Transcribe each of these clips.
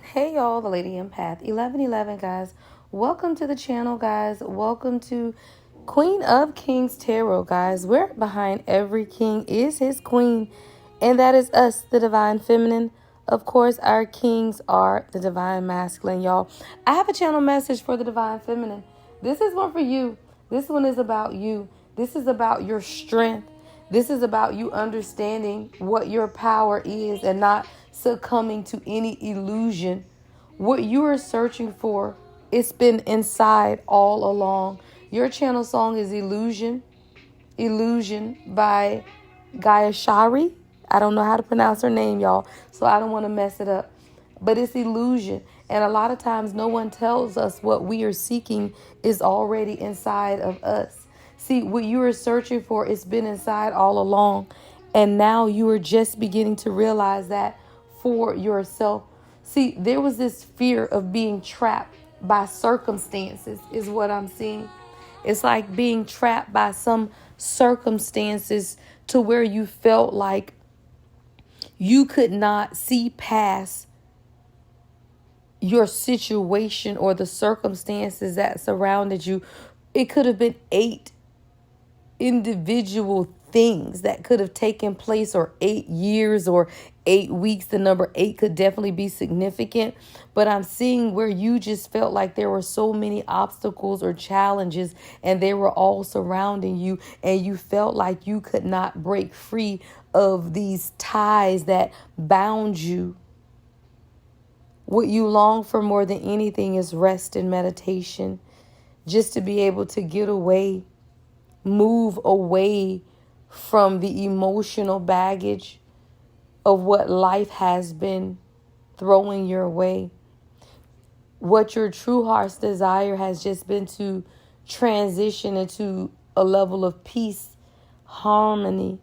Hey y'all, the Lady Empath 1111 guys. Welcome to the channel, guys. Welcome to Queen of Kings Tarot, guys. Where behind every king is his queen, and that is us, the Divine Feminine. Of course, our kings are the Divine Masculine, y'all. I have a channel message for the Divine Feminine. This is one for you. This one is about you. This is about your strength. This is about you understanding what your power is and not succumbing to any illusion. What you are searching for, it's been inside all along. Your channel song is Illusion. Illusion by Gaia Shari. I don't know how to pronounce her name, y'all, so I don't want to mess it up. But it's illusion. And a lot of times no one tells us what we are seeking is already inside of us. See, what you are searching for, it's been inside all along. And now you are just beginning to realize that for yourself. See, there was this fear of being trapped by circumstances is what I'm seeing. It's like being trapped by some circumstances to where you felt like you could not see past your situation or the circumstances that surrounded you. It could have been 8 individual things that could have taken place, or 8 years or 8 weeks. The number 8 could definitely be significant, but I'm seeing where you just felt like there were so many obstacles or challenges and they were all surrounding you, and you felt like you could not break free of these ties that bound you. What you long for more than anything is rest and meditation, just to be able to get away, move away from the emotional baggage of what life has been throwing your way. What your true heart's desire has just been to transition into a level of peace, harmony,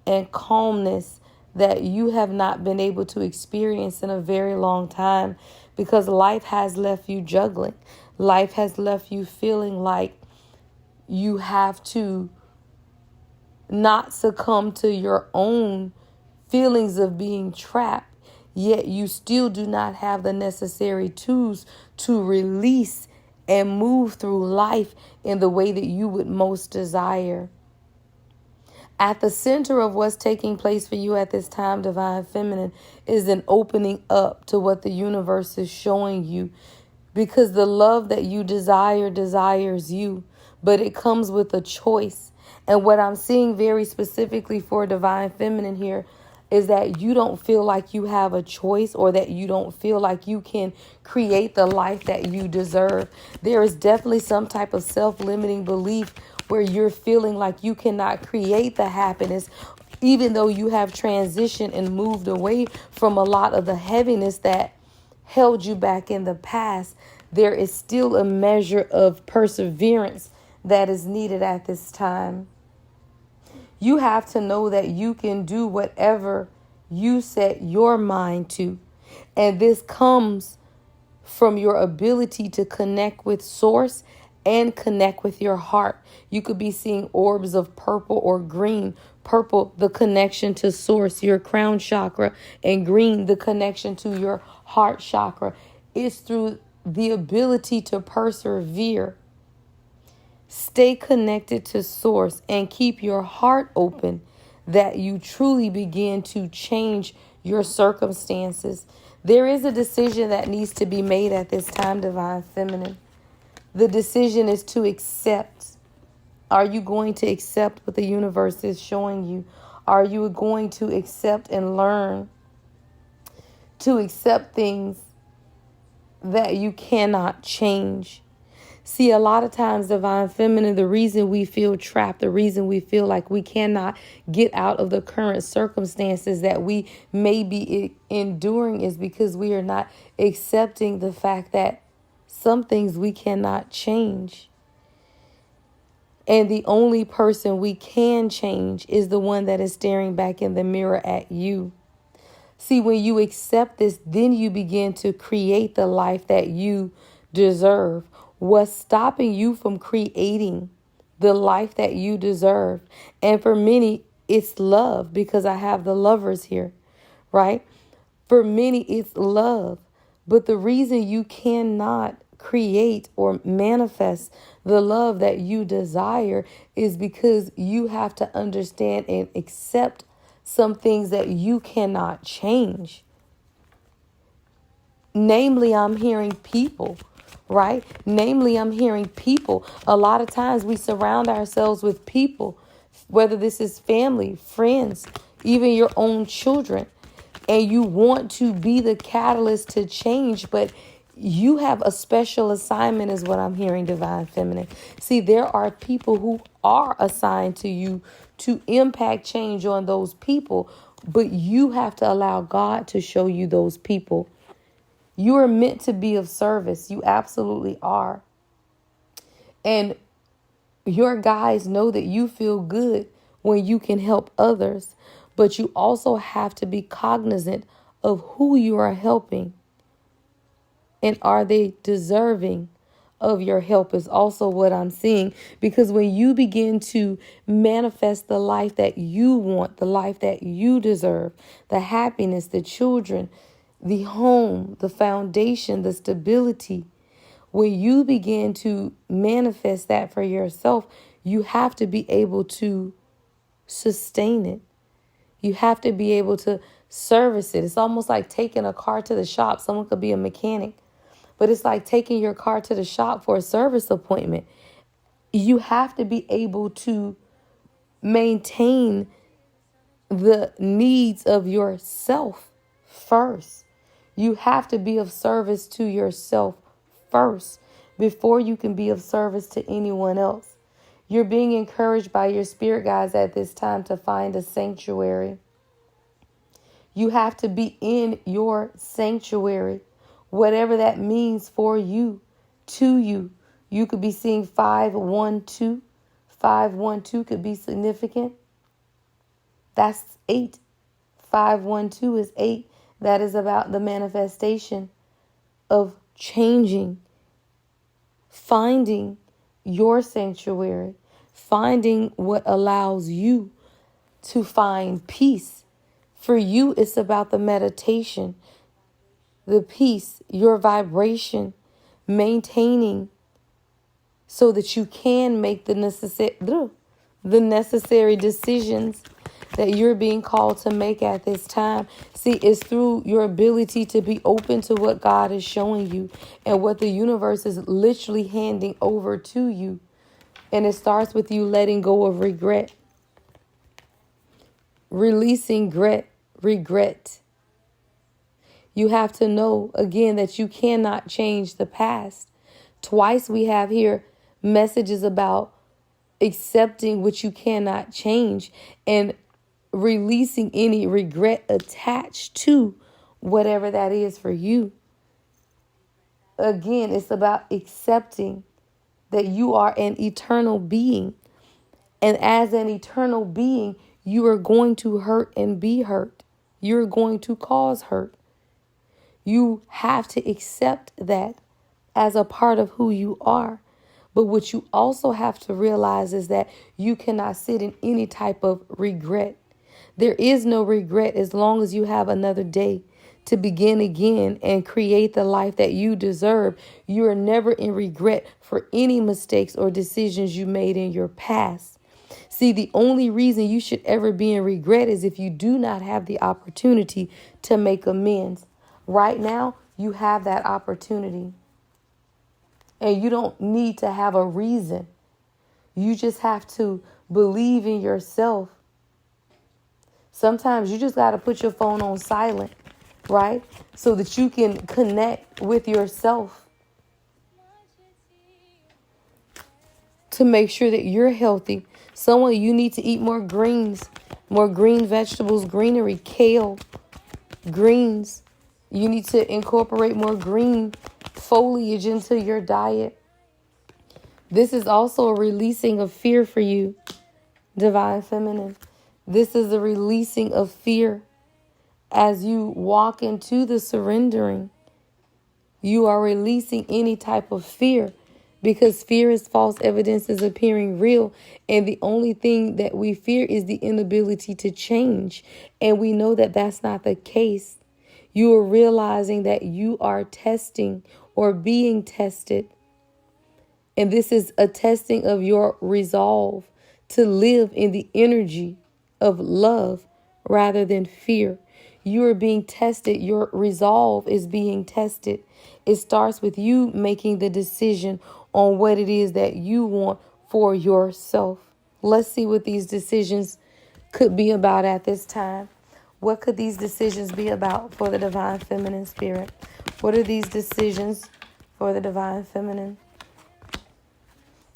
and calmness that you have not been able to experience in a very long time, because life has left you juggling. Life has left you feeling like you have to not succumb to your own feelings of being trapped, yet you still do not have the necessary tools to release and move through life in the way that you would most desire. At the center of what's taking place for you at this time, Divine Feminine, is an opening up to what the universe is showing you, because the love that you desire desires you, but it comes with a choice. And what I'm seeing very specifically for Divine Feminine here is that you don't feel like you have a choice, or that you don't feel like you can create the life that you deserve. There is definitely some type of self-limiting belief where you're feeling like you cannot create the happiness, even though you have transitioned and moved away from a lot of the heaviness that held you back in the past. There is still a measure of perseverance that is needed at this time. You have to know that you can do whatever you set your mind to. And this comes from your ability to connect with source and connect with your heart. You could be seeing orbs of purple or green. Purple, the connection to source, your crown chakra, and green, the connection to your heart chakra. It's through the ability to persevere. Stay connected to source and keep your heart open, that you truly begin to change your circumstances. There is a decision that needs to be made at this time, Divine Feminine. The decision is to accept. Are you going to accept what the universe is showing you? Are you going to accept and learn to accept things that you cannot change? See, a lot of times, Divine Feminine, the reason we feel trapped, the reason we feel like we cannot get out of the current circumstances that we may be enduring is because we are not accepting the fact that some things we cannot change. And the only person we can change is the one that is staring back in the mirror at you. See, when you accept this, then you begin to create the life that you deserve. What's stopping you from creating the life that you deserve? And for many, it's love, because I have the lovers here, right? For many, it's love. But the reason you cannot create or manifest the love that you desire is because you have to understand and accept some things that you cannot change. Namely, I'm hearing people, right? Namely, I'm hearing people. A lot of times we surround ourselves with people, whether this is family, friends, even your own children, and you want to be the catalyst to change, but you have a special assignment is what I'm hearing, Divine Feminine. See, there are people who are assigned to you to impact change on those people, but you have to allow God to show you those people. You are meant to be of service. You absolutely are. And your guys know that you feel good when you can help others, but you also have to be cognizant of who you are helping. And are they deserving of your help is also what I'm seeing. Because when you begin to manifest the life that you want, the life that you deserve, the happiness, the children, the home, the foundation, the stability, when you begin to manifest that for yourself, you have to be able to sustain it. You have to be able to service it. It's almost like taking a car to the shop. Someone could be a mechanic, but it's like taking your car to the shop for a service appointment. You have to be able to maintain the needs of yourself first. You have to be of service to yourself first before you can be of service to anyone else. You're being encouraged by your spirit guides at this time to find a sanctuary. You have to be in your sanctuary, whatever that means for you, to you. You could be seeing 512. 512 could be significant. That's 8. 512 is 8. That is about the manifestation of changing, finding your sanctuary, finding what allows you to find peace. For you, it's about the meditation, the peace, your vibration, maintaining so that you can make the necessary decisions that you're being called to make at this time. See, it's through your ability to be open to what God is showing you and what the universe is literally handing over to you. And it starts with you letting go of regret, releasing regret. You have to know, again, that you cannot change the past. Twice we have here messages about accepting what you cannot change and releasing any regret attached to whatever that is for you. Again, it's about accepting that you are an eternal being. And as an eternal being, you are going to hurt and be hurt. You're going to cause hurt. You have to accept that as a part of who you are. But what you also have to realize is that you cannot sit in any type of regret. There is no regret as long as you have another day to begin again and create the life that you deserve. You are never in regret for any mistakes or decisions you made in your past. See, the only reason you should ever be in regret is if you do not have the opportunity to make amends. Right now, you have that opportunity. And you don't need to have a reason. You just have to believe in yourself. Sometimes you just got to put your phone on silent, right? So that you can connect with yourself to make sure that you're healthy. Someone, you need to eat more greens, more green vegetables, greenery, kale, greens. You need to incorporate more green foliage into your diet. This is also a releasing of fear for you, Divine Feminine. This is a releasing of fear as you walk into the surrendering. You are releasing any type of fear because fear is false evidence is appearing real. And the only thing that we fear is the inability to change. And we know that that's not the case. You are realizing that you are testing or being tested. And this is a testing of your resolve to live in the energy of love rather than fear. You are being tested. Your resolve is being tested. It starts with you making the decision on what it is that you want for yourself. Let's see what these decisions could be about at this time. What could these decisions be about for the divine feminine spirit? What are these decisions for the divine feminine?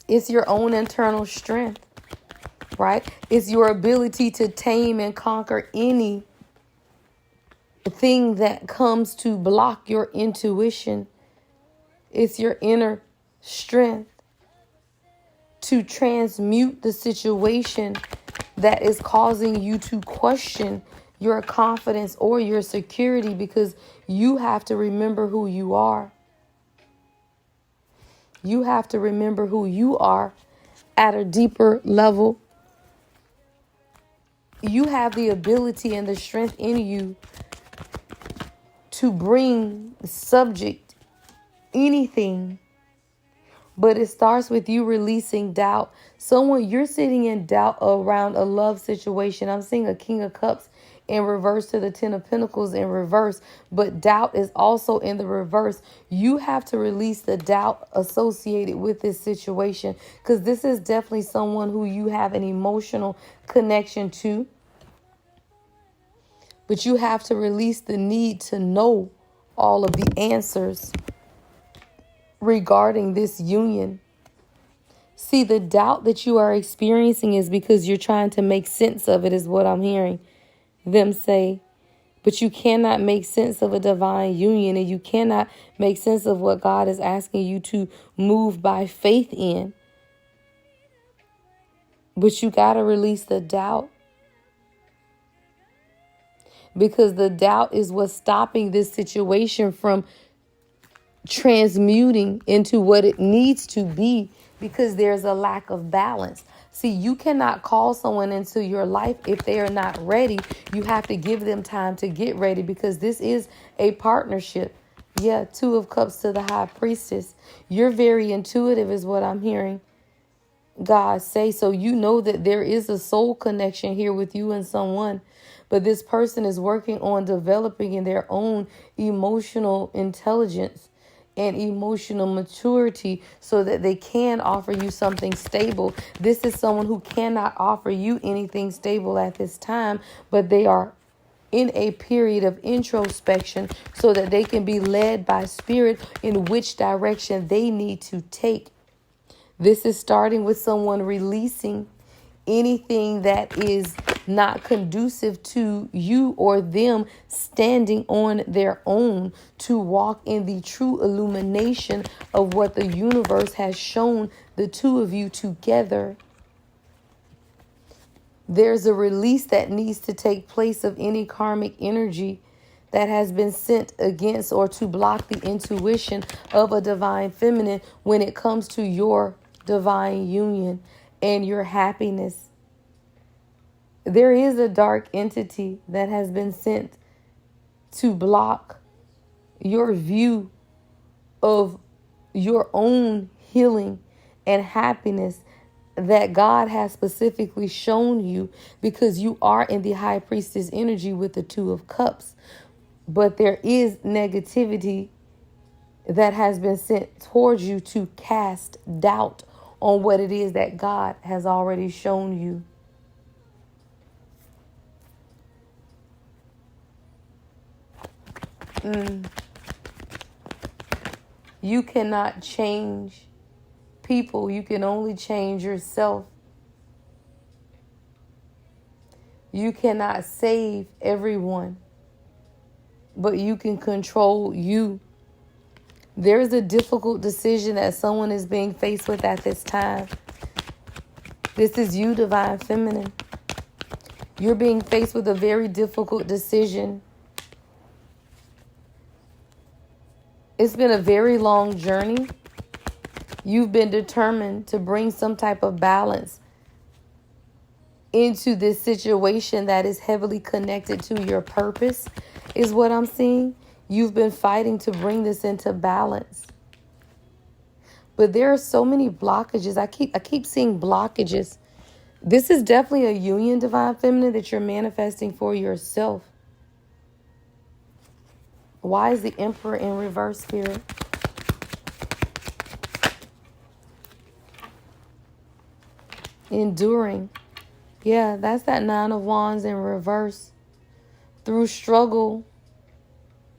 It's your own internal strength, right? It's your ability to tame and conquer any thing that comes to block your intuition. It's your inner strength to transmute the situation that is causing you to question your confidence or your security, because you have to remember who you are. You have to remember who you are at a deeper level. You have the ability and the strength in you to bring subject anything, but it starts with you releasing doubt. Someone, you're sitting in doubt around a love situation. I'm seeing a King of Cups in reverse to the Ten of Pentacles in reverse, but doubt is also in the reverse. You have to release the doubt associated with this situation, because this is definitely someone who you have an emotional connection to. But you have to release the need to know all of the answers regarding this union. See, the doubt that you are experiencing is because you're trying to make sense of it, is what I'm hearing them say. But you cannot make sense of a divine union, and you cannot make sense of what God is asking you to move by faith in. But you got to release the doubt, because the doubt is what's stopping this situation from transmuting into what it needs to be, because there's a lack of balance. See, you cannot call someone into your life if they are not ready. You have to give them time to get ready, because this is a partnership. Yeah, Two of Cups to the High Priestess. You're very intuitive is what I'm hearing God say. So you know that there is a soul connection here with you and someone. But this person is working on developing in their own emotional intelligence and emotional maturity so that they can offer you something stable. This is someone who cannot offer you anything stable at this time, but they are in a period of introspection so that they can be led by spirit in which direction they need to take. This is starting with someone releasing anything that is not conducive to you or them standing on their own to walk in the true illumination of what the universe has shown the two of you together. There's a release that needs to take place of any karmic energy that has been sent against or to block the intuition of a divine feminine when it comes to your divine union and your happiness. There is a dark entity that has been sent to block your view of your own healing and happiness that God has specifically shown you, because you are in the High Priestess energy with the Two of Cups. But there is negativity that has been sent towards you to cast doubt on what it is that God has already shown you. You cannot change people. You can only change yourself. You cannot save everyone, but you can control you. There is a difficult decision that someone is being faced with at this time. This is you, divine feminine. You're being faced with a very difficult decision. It's been a very long journey. You've been determined to bring some type of balance into this situation that is heavily connected to your purpose is what I'm seeing. You've been fighting to bring this into balance. But there are so many blockages. I keep seeing blockages. This is definitely a union, Divine Feminine, that you're manifesting for yourself. Why is the Emperor in reverse, Spirit? Enduring. Yeah, that's that Nine of Wands in reverse. Through struggle,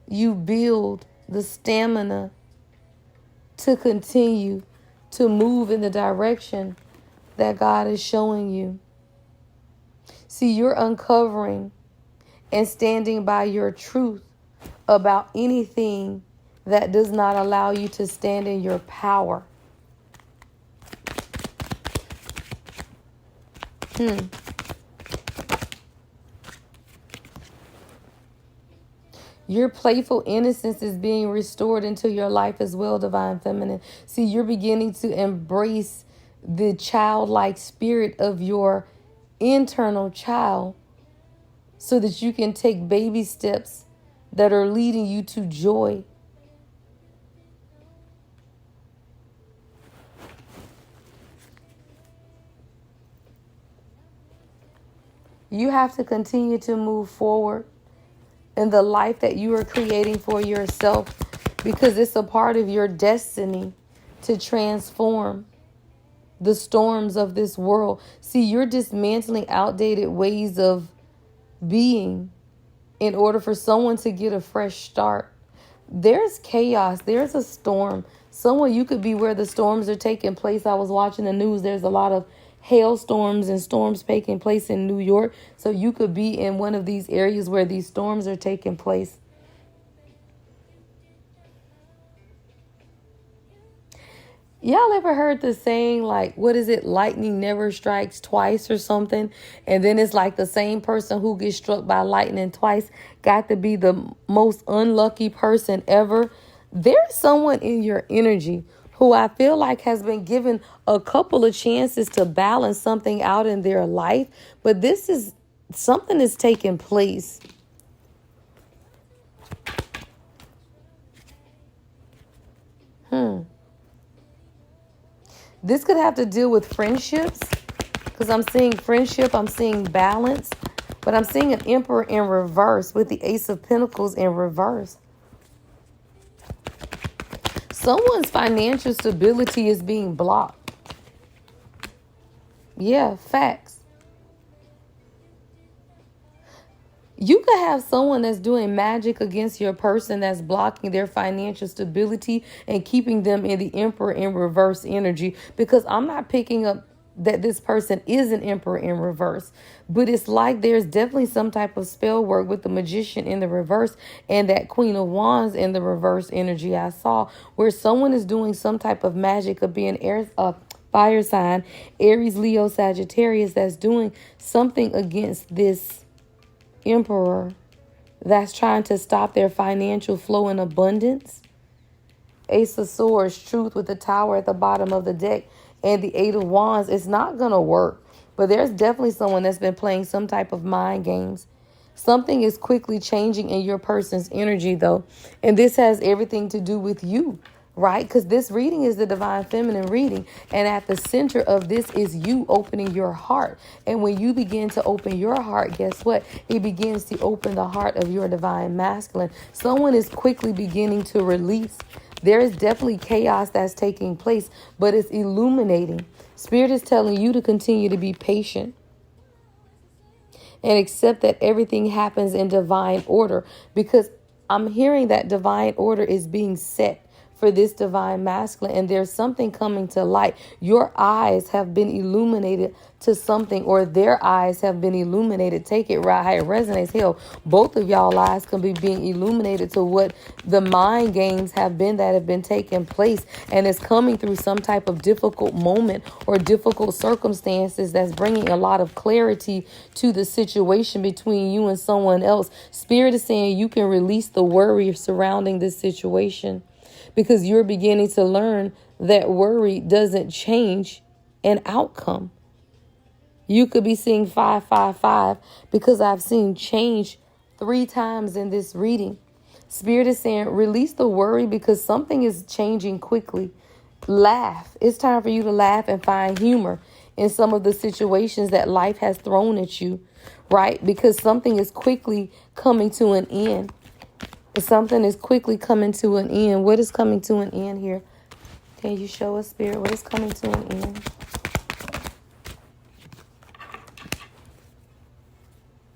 you build the stamina to continue to move in the direction that God is showing you. See, you're uncovering and standing by your truth about anything that does not allow you to stand in your power. Your playful innocence is being restored into your life as well, Divine Feminine. See, you're beginning to embrace the childlike spirit of your internal child so that you can take baby steps that are leading you to joy. You have to continue to move forward in the life that you are creating for yourself, because it's a part of your destiny to transform the storms of this world. See, you're dismantling outdated ways of being in order for someone to get a fresh start. There's chaos. There's a storm. Somewhere you could be where the storms are taking place. I was watching the news. There's a lot of hailstorms and storms taking place in New York. So you could be in one of these areas where these storms are taking place. Y'all ever heard the saying, like, what is it? Lightning never strikes twice or something. And then it's like the same person who gets struck by lightning twice got to be the most unlucky person ever. There's someone in your energy who I feel like has been given a couple of chances to balance something out in their life. But this is something is taking place. This could have to deal with friendships, because I'm seeing friendship, I'm seeing balance, but I'm seeing an Emperor in reverse with the Ace of Pentacles in reverse. Someone's financial stability is being blocked. Yeah, facts. You could have someone that's doing magic against your person that's blocking their financial stability and keeping them in the Emperor in reverse energy, because I'm not picking up that this person is an Emperor in reverse. But it's like there's definitely some type of spell work with the Magician in the reverse and that Queen of Wands in the reverse energy I saw, where someone is doing some type of magic of being fire sign, Aries, Leo, Sagittarius, that's doing something against this Emperor that's trying to stop their financial flow and abundance. Ace of Swords, truth with the Tower at the bottom of the deck, and the Eight of Wands. It's not going to work, but there's definitely someone that's been playing some type of mind games. Something is quickly changing in your person's energy, though, and this has everything to do with you. Right? Because this reading is the Divine Feminine reading. And at the center of this is you opening your heart. And when you begin to open your heart, guess what? It begins to open the heart of your Divine Masculine. Someone is quickly beginning to release. There is definitely chaos that's taking place, but it's illuminating. Spirit is telling you to continue to be patient and accept that everything happens in divine order, because I'm hearing that divine order is being set for this Divine Masculine, and there's something coming to light. Your eyes have been illuminated to something, or their eyes have been illuminated. Take it right how it resonates. Hell, both of y'all eyes can be being illuminated to what the mind games have been that have been taking place, and it's coming through some type of difficult moment or difficult circumstances that's bringing a lot of clarity to the situation between you and someone else. Spirit is saying you can release the worry surrounding this situation, because you're beginning to learn that worry doesn't change an outcome. You could be seeing 555 because I've seen change 3 times in this reading. Spirit is saying, release the worry because something is changing quickly. Laugh. It's time for you to laugh and find humor in some of the situations that life has thrown at you, right? Because something is quickly coming to an end. Something is quickly coming to an end. What is coming to an end here? Can you show us, Spirit, what is coming to an end?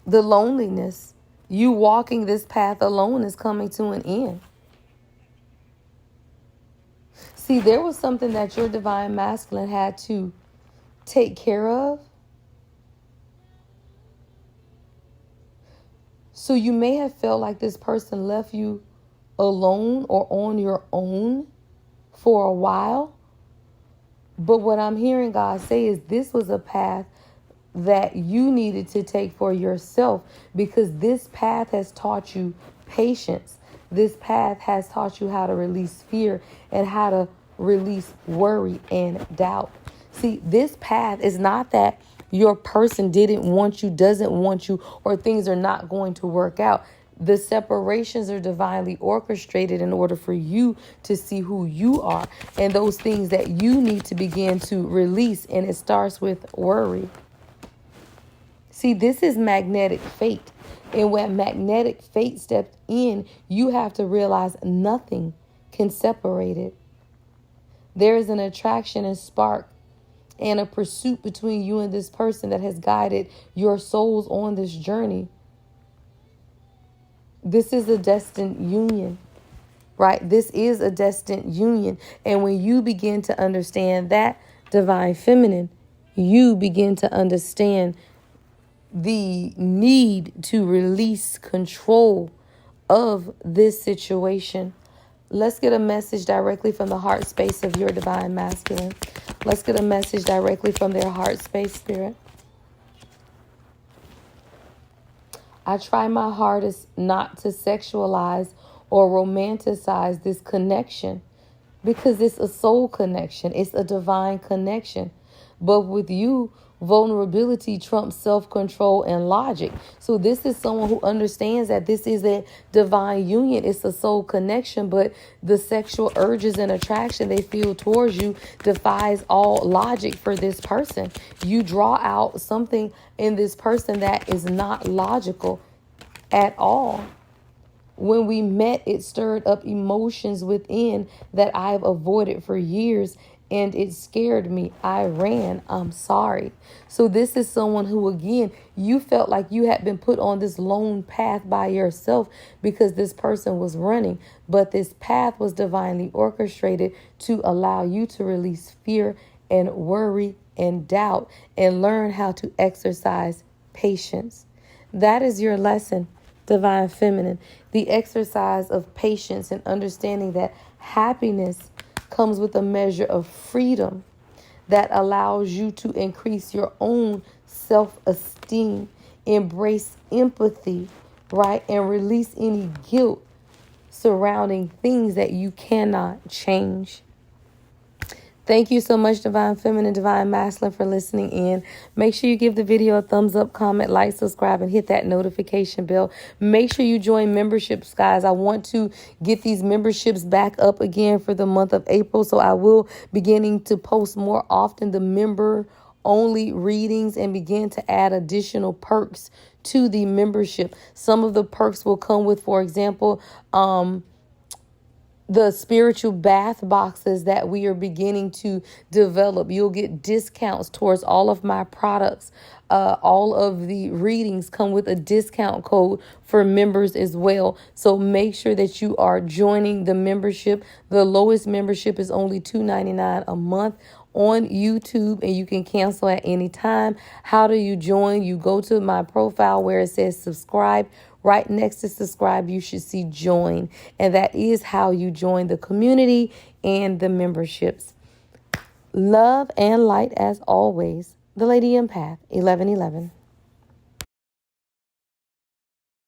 The loneliness. You walking this path alone is coming to an end. See, there was something that your divine masculine had to take care of. So you may have felt like this person left you alone or on your own for a while. But what I'm hearing God say is this was a path that you needed to take for yourself, because this path has taught you patience. This path has taught you how to release fear and how to release worry and doubt. See, this path is not that your person didn't want you, doesn't want you, or things are not going to work out. The separations are divinely orchestrated in order for you to see who you are and those things that you need to begin to release. And it starts with worry. See, this is magnetic fate. And when magnetic fate stepped in, you have to realize nothing can separate it. There is an attraction and spark and a pursuit between you and this person that has guided your souls on this journey. This is a destined union, right? This is a destined union. And when you begin to understand that, divine feminine, you begin to understand the need to release control of this situation. Let's get a message directly from the heart space of your divine masculine. Let's get a message directly from their heart space, Spirit. I try my hardest not to sexualize or romanticize this connection because it's a soul connection. It's a divine connection. But with you, vulnerability trumps self-control and logic. So this is someone who understands that this is a divine union. It's a soul connection, but the sexual urges and attraction they feel towards you defies all logic for this person. You draw out something in this person that is not logical at all. When we met, it stirred up emotions within that I've avoided for years. And it scared me. I ran. I'm sorry. So this is someone who, again, you felt like you had been put on this lone path by yourself because this person was running. But this path was divinely orchestrated to allow you to release fear and worry and doubt and learn how to exercise patience. That is your lesson, divine feminine. The exercise of patience and understanding that happiness comes with a measure of freedom that allows you to increase your own self-esteem, embrace empathy, right? And release any guilt surrounding things that you cannot change. Thank you so much, Divine Feminine, Divine Masculine, for listening in. Make sure you give the video a thumbs up, comment, like, subscribe, and hit that notification bell. Make sure you join memberships, guys. I want to get these memberships back up again for the month of April. So I will beginning to post more often the member-only readings and begin to add additional perks to the membership. Some of the perks will come with, for example, the spiritual bath boxes that we are beginning to develop. You'll get discounts towards all of my products. All of the readings come with a discount code for members as well. So make sure that you are joining the membership. The lowest membership is only $2.99 a month on YouTube, and you can cancel at any time. How do you join? You go to my profile where it says subscribe. Right next to subscribe, you should see join. And that is how you join the community and the memberships. Love and light as always. The Lady Empath, 1111.